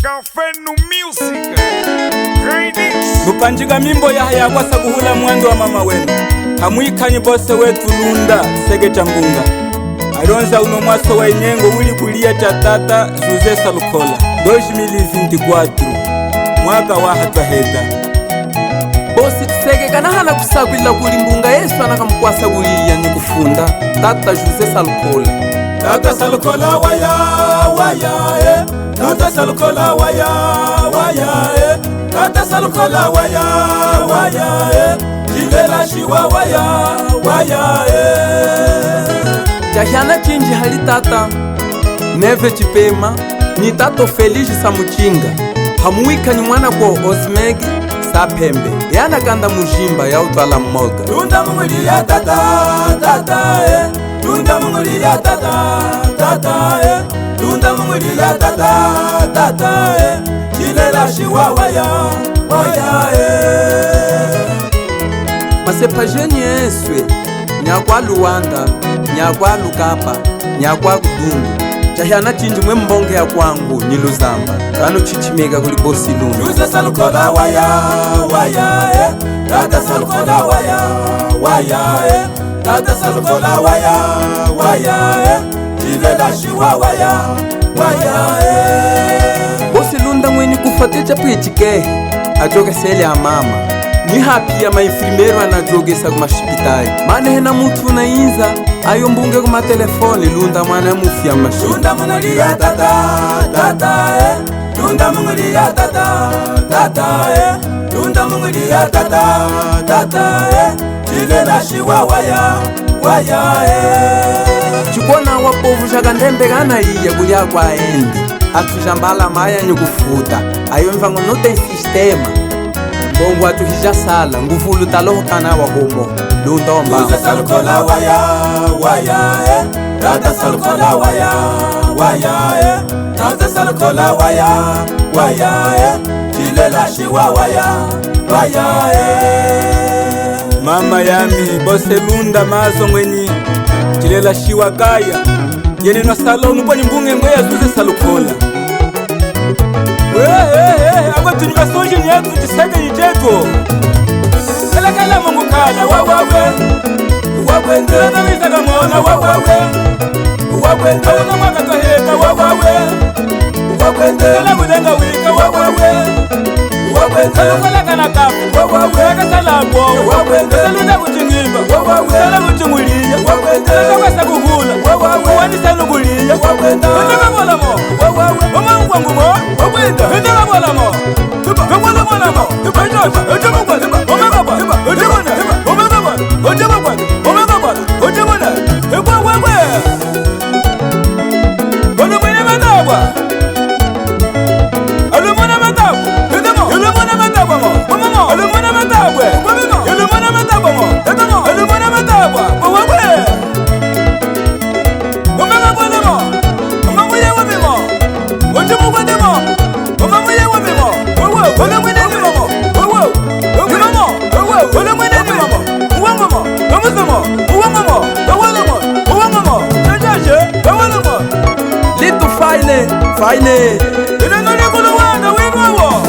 Cafeno Music Remix Gupanjiga mimbo ya kwasa kuhula mwendo wa mama wenu Hamwikani bose wetu Lunda Segeja Mbunga Alonza uno mwaso wa inyengo wili kulia cha tata Zuze Salukola 2024 Mwaka wa hata heda Bosi tusege kana hala kusagwila kuli mbunga Yesu anakamkwasa kulia ni kufunda Tata Zuze Salukola Tata Salukola waya Tata Salukola waya Tata Salukola waya Jilela shiwa waya Jahana chinji hali tata Neve chipema ni tato Feligi Samuchinga Hamuika ni mwana kwa Osmegi Sapembe Yana kanda mujimba ya utwala mmoga Tunda munguli ya tata Tunda munguli ya tata Tunda munguli ya tata Jilela shiwa waya Masepa jeni eswe Nyakwa Luanda Nyakwa Lukapa Nyakwa Kudungu Jahana chinji mwe mbonge ya kwangu Niluzamba Kano chichimega kuli bosi Lunda Zuze Salukola waya Tata Salukola waya Tata Salukola waya Jilela shiwa waya Bosi Lunda mweni kufateja pwechikehe Ajoga sele ya mama Ni hapi ya maifrimero anajogesa kumashipitari Mane hena mutu na inza Ayo mbunge kuma telefoni Lunda mwana mufi ya mashi Lunda munguli ya tata Lunda munguli ya tata Lunda munguli ya tata Jilela shiwa waya Chikona wapovu shaka ndembe gana iya kulia kwa endi Atujambala maya nyukufuta Ayo mfango note sistema Bongo atuhija sala ngufulu taloho kana wa homo Lunda omba Zuze Salukola waya Tata Salukola waya Tata Salukola waya Jilela shiwa waya Mama yami bose Lunda mazo mwenyi Jilela shiwa gaya Yene no salonu kwa mbunge ngoya Zuze Salukola Ako tunika soji ni yetu jiseke nijeto Kala mungu kala wawawe Ndena misaga mona wawawe Ndena mwaka kaheka wawawe Ndena mudenga wika wawawe Kala kana kapu Waka salabo Kala luna kuchingimba Kala kuchungulia Kala kwasa kuhula Wani sanugulia Ndena mbola mo Mama mkwangu mo Ndena mbola mo Ndena mbola mo Faine Ineno liku luwanda winwawo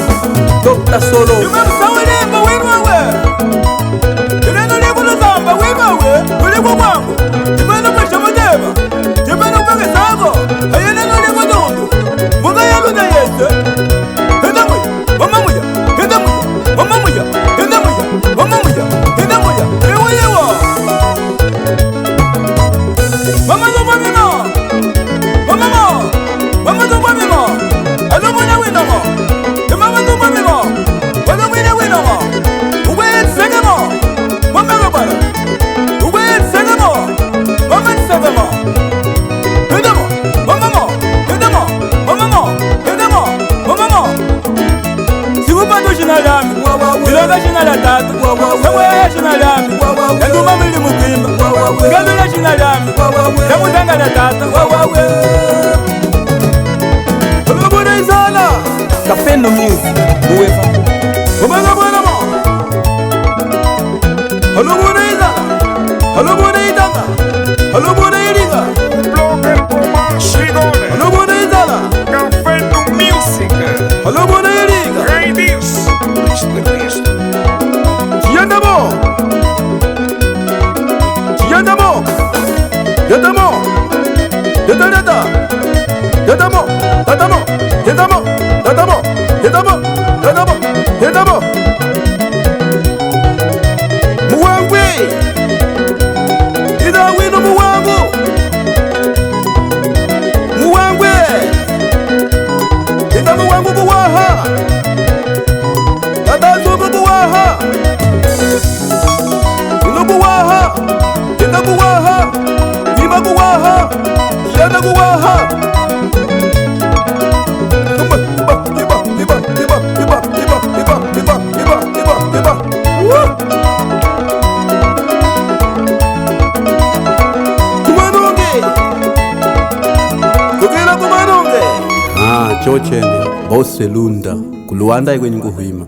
Dr. Solo Yumemsawilimba winwawe Ineno liku luzamba winwawe Uliku kwangu Jimeno kwesha mudeba Jimeno kweke sago Ayeneno liku dundu Munga yalu na yese Hida muya Mama muya Hida muya Mama muya Hida muya Mama muya Hida muya Ewa yewa Mama zuba mino Mama mo Mama zuba mino Alo mwana wina mo Mama zuba mino Wala mwina wina mo Uwe sege mo Mama rubara Uwe sege mo Mama sege mo Hida mo Mama mo Hida mo Mama mo Hida mo Mama mo Sivupa tu shina lami Niloga shina la tatu Sawe shina lami Nduma mili mukimba Ngabila shina lami Ndamutanga la tata Cafeno Music Uwefa Umanga mwana mo Halo mwana iza Halo mwana itanga Halo mwana iriga Blogger Poma Shigone Halo mwana izala Cafeno Music hose lunda kuluwanda ikwenye nguhwima